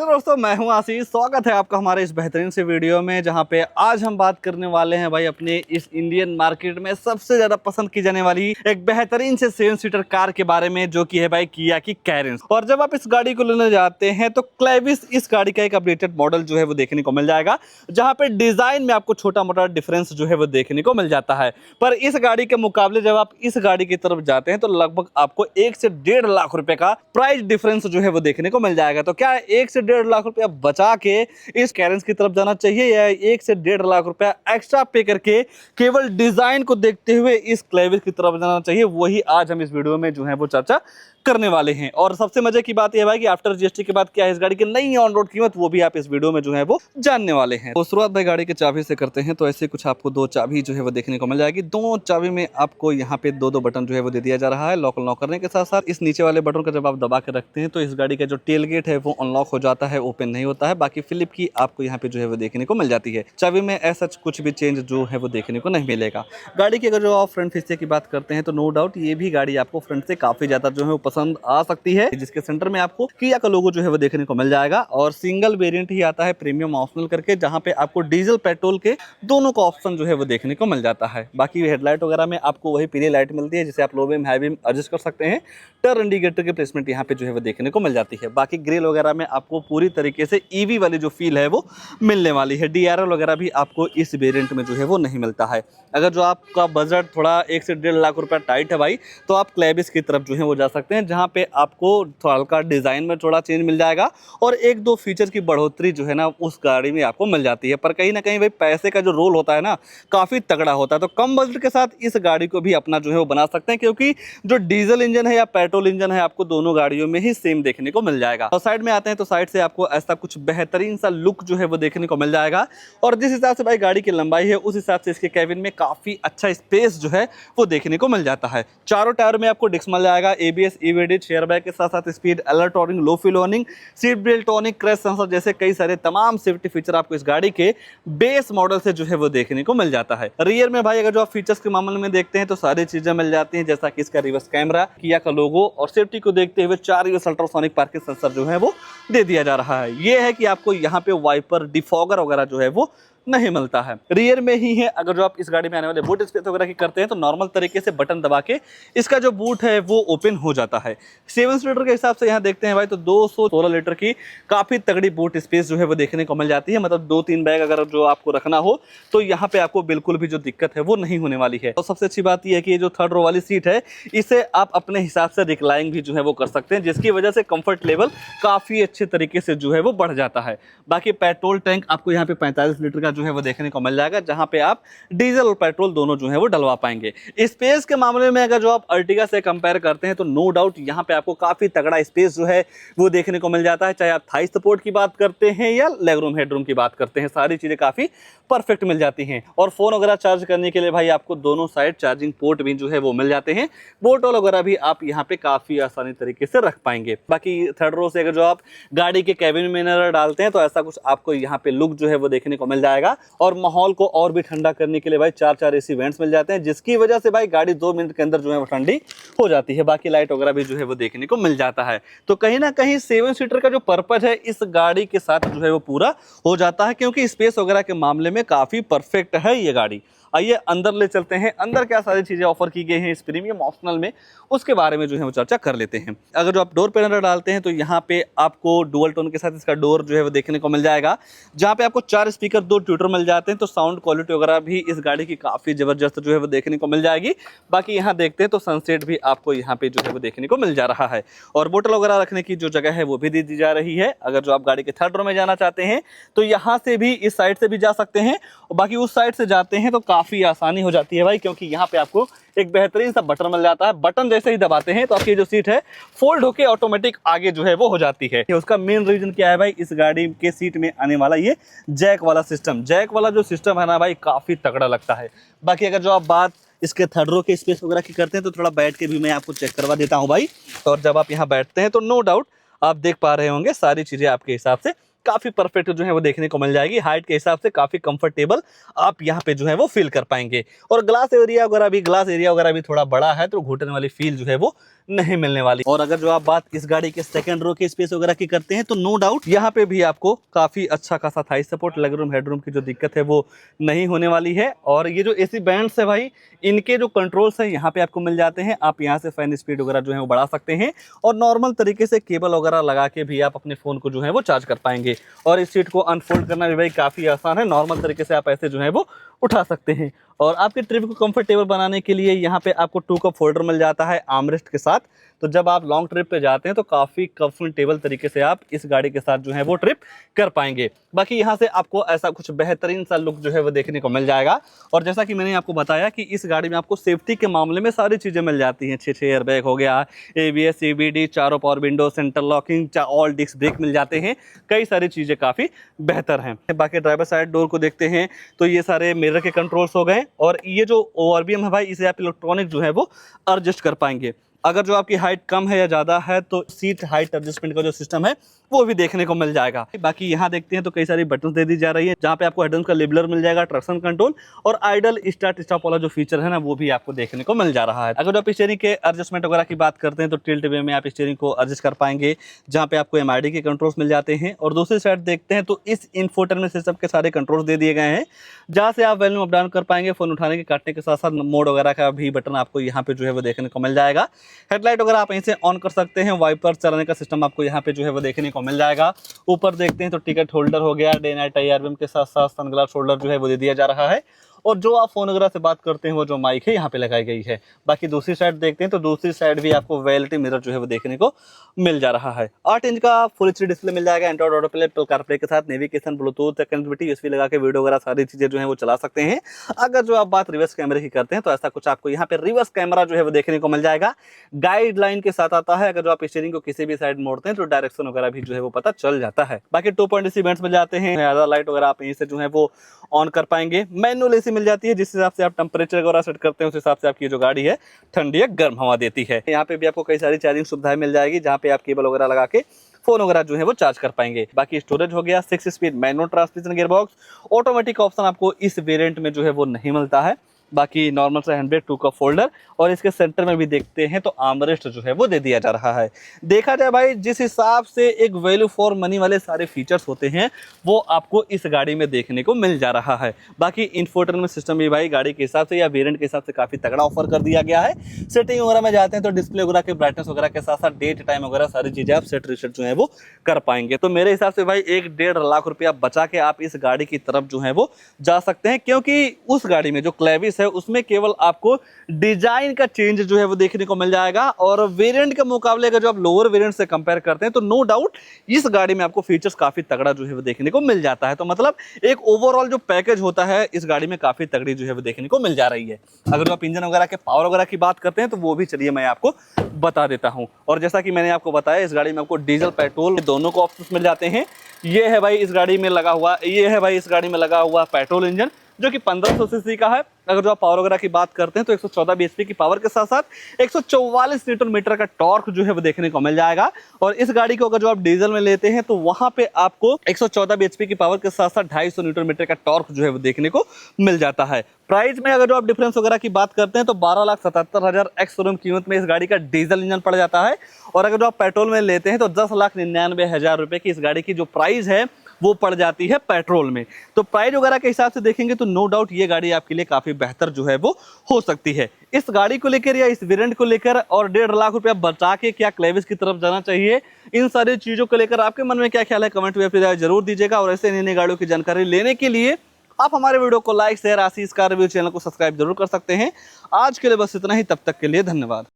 तो दोस्तों मैं हूं आशीष। स्वागत है आपका हमारे इस बेहतरीन से वीडियो में, जहां पे आज हम बात करने वाले हैं भाई अपने इस इंडियन मार्केट में सबसे ज्यादा पसंद की जाने वाली एक बेहतरीन से 7 सीटर कार के बारे में, जो कि है भाई किया की कैरेंस। और जब आप इस गाड़ी को लेने जाते हैं तो क्लेविस इस गाड़ी का एक अपडेटेड मॉडल जो है वो देखने को मिल जाएगा, जहां पे डिजाइन में आपको छोटा मोटा डिफरेंस जो है वो देखने को मिल जाता है। पर इस गाड़ी के मुकाबले जब आप इस गाड़ी की तरफ जाते हैं तो लगभग आपको 1 से 1.5 लाख रुपए का प्राइस डिफरेंस जो है वो देखने को मिल जाएगा। तो क्या 1 से 1.5 लाख रुपया बचा के इस कैरेंस की तरफ जाना चाहिए, या 1 से 1.5 लाख रुपया एक्स्ट्रा पे करके केवल डिजाइन को देखते हुए इस क्लेविस की तरफ जाना चाहिए? वही आज हम इस वीडियो में जो है वो चर्चा करने वाले हैं। और सबसे मजे की बात यह है कि आफ्टर जीएसटी के बाद क्या है इस गाड़ी की नई ऑन रोड कीमत, वो भी आप इस वीडियो में जो है वो जानने वाले हैं। तो शुरुआत भाई गाड़ी के चाबी से करते हैं। तो ऐसे कुछ आपको 2 चाबी जो है वो देखने को मिल जाएगी। दोनों चाबी में आपको यहाँ पे 2 बटन जो है वो दे दिया जा रहा है। लॉक अनलॉक करने के साथ साथ इस नीचे वाले बटन को जब आप दबा के रखते हैं तो इस गाड़ी का जो टेल गेट है वो अनलॉक हो जाता है, ओपन नहीं होता है। बाकी फ्लिप की आपको यहाँ पे जो है वो देखने को मिल जाती है। चाबी में ऐसा कुछ भी चेंज जो है वो देखने को नहीं मिलेगा। गाड़ी की अगर जो आप फ्रंट फीचर की बात करते हैं तो नो डाउट ये भी गाड़ी आपको फ्रंट से काफी ज्यादा जो है वो पसंद आ सकती है, जिसके सेंटर में आपको किया का लोगो जो है वो देखने को मिल जाएगा। और सिंगल वेरिएंट ही आता है प्रीमियम ऑप्शनल करके, जहां पे आपको डीजल पेट्रोल के दोनों का ऑप्शन जो है वो देखने को मिल जाता है। बाकी हेडलाइट वगैरह में आपको वही पीली लाइट मिलती है, जिसे आप low beam high beam adjust कर सकते हैं। टर्न इंडिकेटर की प्लेसमेंट यहाँ पे जो है वो देखने को मिल जाती है। बाकी ग्रिल वगैरह में आपको पूरी तरीके से ईवी वाली जो फील है वो मिलने वाली है। डीआरएल वगैरह भी आपको इस वेरिएंट में जो है वो नहीं मिलता है। अगर जो आपका बजट थोड़ा 1 से 1.5 लाख रुपया टाइट है भाई, तो आप क्लेविस की तरफ जो है वो जा सकते हैं, जहाँ पे आपको थोड़ा हल्का डिजाइन में थोड़ा चेंज मिल जाएगा और 1-2 फीचर की बढ़ोतरी जो है ना उस गाड़ी में आपको मिल जाती है। पर कहीं ना कहीं भाई पैसे का जो रोल होता है ना काफी तगड़ा होता है। तो कम बजट के साथ इस गाड़ी को भी अपना जो है वो बना सकते हैं, क्योंकि जो डीजल इंजन है या पेट्रोल इंजन है आपको दोनों गाड़ियों में ही सेम देखने को मिल जाएगा। और साइड में आते हैं तो साइड से आपको ऐसा कुछ बेहतरीन सा लुक जो है वो देखने को मिल जाएगा। और जिस हिसाब से भाई गाड़ी की लंबाई है उस हिसाब से इसके कैबिन में काफी अच्छा स्पेस जो है वो देखने को मिल जाता है। चारों टायर में आपको डिस्क मिल जाएगा, एबीएस, ईवीडी, एयर बैग के साथ साथ स्पीड अलर्ट वार्निंग, लो fuel warning, seat belt warning, crash sensor जैसे कई सारे तमाम सेफ्टी फीचर आपको इस गाड़ी के बेस मॉडल से जो है वो देखने को मिल जाता है। रियर में भाई अगर जो आप फीचर्स के मामले में देखते हैं तो सारी चीजें मिल जाती हैं, जैसा कि इसका रिवर्स कैमरा, किया का लोगो, और सेफ्टी को देखते हुए 4 यूएस अल्ट्रासोनिक पार्किंग सेंसर जो है वो दे दिया जा रहा है। ये है कि आपको यहाँ पे वाइपर, डिफॉगर वगैरह जो है वो नहीं मिलता है। रियर में ही है। अगर जो आप इस गाड़ी में आने वाले बूट स्पेस वगैरह की करते हैं तो नॉर्मल तरीके से बटन दबा के इसका जो बूट है वो ओपन हो जाता है। 7 सीटर के हिसाब से यहाँ देखते हैं भाई तो 216 लीटर की काफी तगड़ी बूट स्पेस जो है वो देखने को मिल जाती है। मतलब 2-3 बैग अगर जो आपको रखना हो तो यहाँ पे आपको बिल्कुल भी जो दिक्कत है वो नहीं होने वाली है। और सबसे अच्छी बात यह है कि ये जो थर्ड रो वाली सीट है इसे आप अपने हिसाब से रिक्लाइन भी जो है वो कर सकते हैं, जिसकी वजह से कंफर्ट लेवल काफी अच्छे तरीके से जो है वो बढ़ जाता है। बाकी पेट्रोल टैंक आपको यहाँ पे 45 लीटर का जो है वो देखने को मिल जाएगा, जहां पे आप डीजल और पेट्रोल दोनों जो है वो डलवा पाएंगे। स्पेस के मामले में अगर जो आप अर्टिगा से कंपेयर करते हैं तो नो डाउट यहां पे आपको काफी तगड़ा स्पेस जो है वो देखने को मिल जाता है। चाहे आप थाई सपोर्ट की बात करते हैं या लेग रूम, हेडरूम की बात करते हैं, सारी चीजें काफी परफेक्ट मिल जाती हैं। और फोन वगैरह चार्ज करने के लिए भाई आपको दोनों साइड चार्जिंग पोर्ट भी जो है वो मिल जाते हैं। बोटल वगैरह भी आप यहाँ पे काफी आसानी तरीके से रख पाएंगे। बाकी थर्ड रो से अगर जो आप गाड़ी के कैबिन में नजर डालते हैं तो ऐसा कुछ आपको यहाँ पे लुक जो है वो देखने को मिल जाएगा। और माहौल को और भी ठंडा करने के लिए भाई 4 एसी वेंट्स मिल जाते हैं, जिसकी वजह से भाई गाड़ी 2 मिनट के अंदर जो है वो ठंडी हो जाती है। बाकी लाइट वगैरह भी जो है वो देखने को मिल जाता है। तो कहीं ना कहीं 7 सीटर का जो पर्पज है इस गाड़ी के साथ जो है वो पूरा हो जाता है, क्योंकि स्पेस वगैरह के मामले में काफी परफेक्ट है ये गाड़ी। आइए अंदर ले चलते हैं। अंदर क्या सारी चीजें ऑफर की गई हैं इस प्रीमियम ऑप्शनल में, उसके बारे में जो है वो चर्चा कर लेते हैं। अगर जो आप डोर पे नजर डालते हैं तो यहाँ पे आपको डुअल टोन के साथ इसका डोर जो है वो देखने को मिल जाएगा, जहाँ पे आपको 4 स्पीकर, 2 ट्यूटर मिल जाते हैं। तो साउंड क्वालिटी वगैरह भी इस गाड़ी की काफी जबरदस्त जो है वो देखने को मिल जाएगी। बाकी यहाँ देखते हैं तो सनसेट भी आपको यहाँ पे जो है वो देखने को मिल जा रहा है। और बोतल वगैरह रखने की जो जगह है वो भी दे दी जा रही है। अगर जो आप गाड़ी के थर्ड रो में जाना चाहते हैं तो यहाँ से भी, इस साइड से भी जा सकते हैं, और बाकी उस साइड से जाते हैं तो काफी आसानी हो जाती है भाई, क्योंकि यहाँ पे आपको एक बेहतरीन सा बटन मिल जाता है। बटन जैसे ही दबाते हैं तो आपकी जो सीट है फोल्ड होके ऑटोमेटिक आगे जो है वो हो जाती है। उसका मेन रीजन क्या है भाई, इस गाड़ी के सीट में आने वाला ये जैक वाला सिस्टम। जैक वाला जो सिस्टम है ना भाई काफी तगड़ा लगता है। बाकी अगर जो आप बात इसके थर्ड रो के स्पेस वगैरह की करते हैं तो थोड़ा बैठ के भी मैं आपको चेक करवा देता हूँ भाई। और जब आप यहाँ बैठते हैं तो नो डाउट आप देख पा रहे होंगे सारी चीजें आपके हिसाब से काफी परफेक्ट जो है वो देखने को मिल जाएगी। हाइट के हिसाब से काफी कंफर्टेबल आप यहाँ पे जो है वो फील कर पाएंगे। और ग्लास एरिया वगैरह भी थोड़ा बड़ा है, तो घुटने वाली फील जो है वो नहीं मिलने वाली। और अगर जो आप बात इस गाड़ी के सेकंड रो के स्पेस वगैरह की करते हैं, तो नो डाउट यहाँ पे भी आपको काफी अच्छा खासा Thai support, leg room, head room की जो दिक्कत है वो नहीं होने वाली है। और ये जो एसी बैंड्स है भाई, इनके जो कंट्रोल्स है यहाँ पे आपको मिल जाते हैं। आप यहाँ से फैन स्पीड वगैरह जो है वो बढ़ा सकते हैं, और नॉर्मल तरीके से केबल वगैरह लगा के भी आप अपने फोन को जो है वो चार्ज कर पाएंगे। और इस सीट को अनफोल्ड करना भी भाई काफी आसान है, नॉर्मल तरीके से आप ऐसे जो है वो उठा सकते हैं। और आपके ट्रिप को कंफर्टेबल बनाने के लिए यहाँ पे आपको 2 कप फोल्डर मिल जाता है आर्मरेस्ट के साथ। तो जब आप लॉन्ग ट्रिप पे जाते हैं तो काफ़ी कंफर्टेबल तरीके से आप इस गाड़ी के साथ जो है वो ट्रिप कर पाएंगे। बाकी यहाँ से आपको ऐसा कुछ बेहतरीन सा लुक जो है वो देखने को मिल जाएगा। और जैसा कि मैंने आपको बताया कि इस गाड़ी में आपको सेफ्टी के मामले में सारी चीज़ें मिल जाती हैं। 6 एयरबैग हो गया, ABS, CBD, चारों power window, centre locking, all disc brake मिल जाते हैं। कई सारी चीज़ें काफ़ी बेहतर हैं। बाकी ड्राइवर साइड डोर को देखते हैं तो ये सारे मिरर के कंट्रोल्स हो गए। और ये जो ORVM है भाई, इसे आप इलेक्ट्रॉनिक जो है वो एडजस्ट कर पाएंगे। अगर जो आपकी हाइट कम है या ज़्यादा है तो सीट हाइट एडजस्टमेंट का जो सिस्टम है वो भी देखने को मिल जाएगा। बाकी यहाँ देखते हैं तो कई सारी बटन्स दे दी जा रही है, जहाँ पे आपको हेडलाइट का लेबलर मिल जाएगा, ट्रैक्शन कंट्रोल और आइडल स्टार्ट स्टॉप वाला जो फीचर है ना, वो भी आपको देखने को मिल जा रहा है। अगर आप स्टीयरिंग के एडजस्टमेंट वगैरह की बात करते हैं तो टिल्ट वे में आप स्टीयरिंग को एडजस्ट कर पाएंगे, जहाँ पे आपको MID के कंट्रोल्स मिल जाते हैं। और दूसरी साइड देखते हैं तो इस इंफोटेनमेंट सिस्टम के सारे कंट्रोल्स दे दिए गए हैं, जहाँ से आप वॉल्यूम अप डाउन कर पाएंगे। फोन उठाने के काटने के साथ साथ मोड वगैरह का भी बटन आपको यहाँ पे जो है वो देखने को मिल जाएगा। हेडलाइट वगैरह आप यहीं से ऑन कर सकते हैं। वाइपर चलाने का सिस्टम आपको यहाँ पे जो है वो देखने को मिल जाएगा। ऊपर देखते हैं तो टिकट होल्डर हो गया, डे नाइट IRVM के साथ साथ सनग्लास होल्डर जो है वो दे दिया जा रहा है। और जो आप फोन वगैरह से बात करते हैं वो जो माइक है यहाँ पे लगाई गई है। बाकी दूसरी साइड देखते हैं तो दूसरी साइड भी आपको वैलिटी मिरर जो है वो देखने को मिल जा रहा है। 8 इंच का फुल HD डिस्प्ले मिल जाएगा, Android auto play, Apple CarPlay के साथ नेविगेशन, ब्लूटूथ कनेक्टिविटी, USB लगा के वीडियो वगैरह सारी चीजें जो है वो चला सकते हैं। अगर जो आप बात रिवर्स कैमरे की करते हैं तो ऐसा कुछ आपको यहाँ पे रिवर्स कैमरा जो है वो देखने को मिल जाएगा, गाइडलाइन के साथ आता है। अगर जो आप स्टीयरिंग को किसी भी साइड मोड़ते हैं तो डायरेक्शन वगैरह भी जो है वो पता चल जाता है। बाकी 2.AC इवेंट्स मिल जाते हैं, ज्यादा लाइट वगैरह आप यहीं से जो है वो ऑन कर पाएंगे। मैनुअल AC मिल जाती है, जिस हिसाब से आप टेम्परेचर वगैरह सेट करते हैं उस हिसाब से आपकी जो गाड़ी है ठंडी या गर्म हवा देती है। यहाँ पे भी आपको कई सारी चार्जिंग सुविधाएं मिल जाएगी, जहाँ पे आप केबल वगैरह लगा के फोन वगैरह जो है वो चार्ज कर पाएंगे। बाकी स्टोरेज हो गया, 6 speed manual transmission gearbox, automatic option आपको इस वेरिएंट में जो है वो नहीं मिलता है। बाकी नॉर्मल सा हैंडब्रेक, 2 कप फोल्डर, और इसके सेंटर में भी देखते हैं तो आर्मरेस्ट जो है वो दे दिया जा रहा है। देखा जाए भाई, जिस हिसाब से एक वैल्यू फॉर मनी वाले सारे फीचर्स होते हैं वो आपको इस गाड़ी में देखने को मिल जा रहा है। बाकी इंफोटेनमेंट सिस्टम भी भाई गाड़ी के हिसाब से या वेरिएंट के हिसाब से काफी तगड़ा ऑफर कर दिया गया है। सेटिंग वगैरह में जाते हैं तो डिस्प्ले वगैरह के ब्राइटनेस वगैरह के साथ साथ डेट टाइम वगैरह सारी चीजें आप सेट रिसेट जो है वो कर पाएंगे। तो मेरे हिसाब से भाई 1-1.5 लाख रुपया बचा के आप इस गाड़ी की तरफ जो है वो जा सकते हैं, क्योंकि उस गाड़ी में जो क्लेविस है उसमें केवल आपको डिजाइन का चेंज जो है वो देखने को मिल जाएगा। और वेरिएंट के मुकाबले अगर जो आप लोअर वेरिएंट से कंपेयर करते हैं तो नो डाउट इस गाड़ी में आपको फीचर्स काफी तगड़ा जो है वो देखने को मिल जाता है। तो मतलब एक ओवरऑल जो पैकेज होता है इस गाड़ी में काफी तगड़ी जो है वो देखने को मिल जा रही है। अगर जो आप इंजन वगैरह के पावर वगैरह की बात करते हैं तो वो भी चलिए मैं आपको बता देता हूं। और जैसा कि मैंने आपको बताया, इस गाड़ी में आपको डीजल पेट्रोल दोनों को ऑप्शन मिल जाते हैं। ये है भाई इस गाड़ी में लगा हुआ पेट्रोल इंजन, जो कि 1500 सीसी का है। अगर जो आप पावर वगैरह की बात करते हैं तो 114 bhp की पावर के साथ साथ 144 न्यूटन मीटर का टॉर्क जो है वो देखने को मिल जाएगा। और इस गाड़ी को अगर जो आप डीजल में लेते हैं तो वहां पे आपको 114 bhp की पावर के साथ साथ 250 न्यूटन मीटर का टॉर्क जो है वो देखने को मिल जाता है। प्राइस में अगर जो आप डिफरेंस वगैरह की बात करते हैं तो 12,77,000 एक्स शोरूम कीमत में इस गाड़ी का डीजल इंजन पड़ जाता है। और अगर जो आप पेट्रोल में लेते हैं तो 10,99,000 रुपए की इस गाड़ी की जो प्राइस है वो पड़ जाती है पेट्रोल में। तो प्राइस वगैरह के हिसाब से देखेंगे तो नो डाउट ये गाड़ी आपके लिए काफी बेहतर जो है वो हो सकती है। इस गाड़ी को लेकर या इस वेरिएंट को लेकर और 1.5 लाख रुपया बचा के क्या क्लेविस की तरफ जाना चाहिए, इन सारी चीजों को लेकर आपके मन में क्या ख्याल है, कमेंट में जरूर दीजिएगा। और ऐसे नई गाड़ियों की जानकारी लेने के लिए आप हमारे वीडियो को लाइक, शेयर, आशीष कार रिव्यू चैनल को सब्सक्राइब जरूर कर सकते हैं। आज के लिए बस इतना ही, तब तक के लिए धन्यवाद।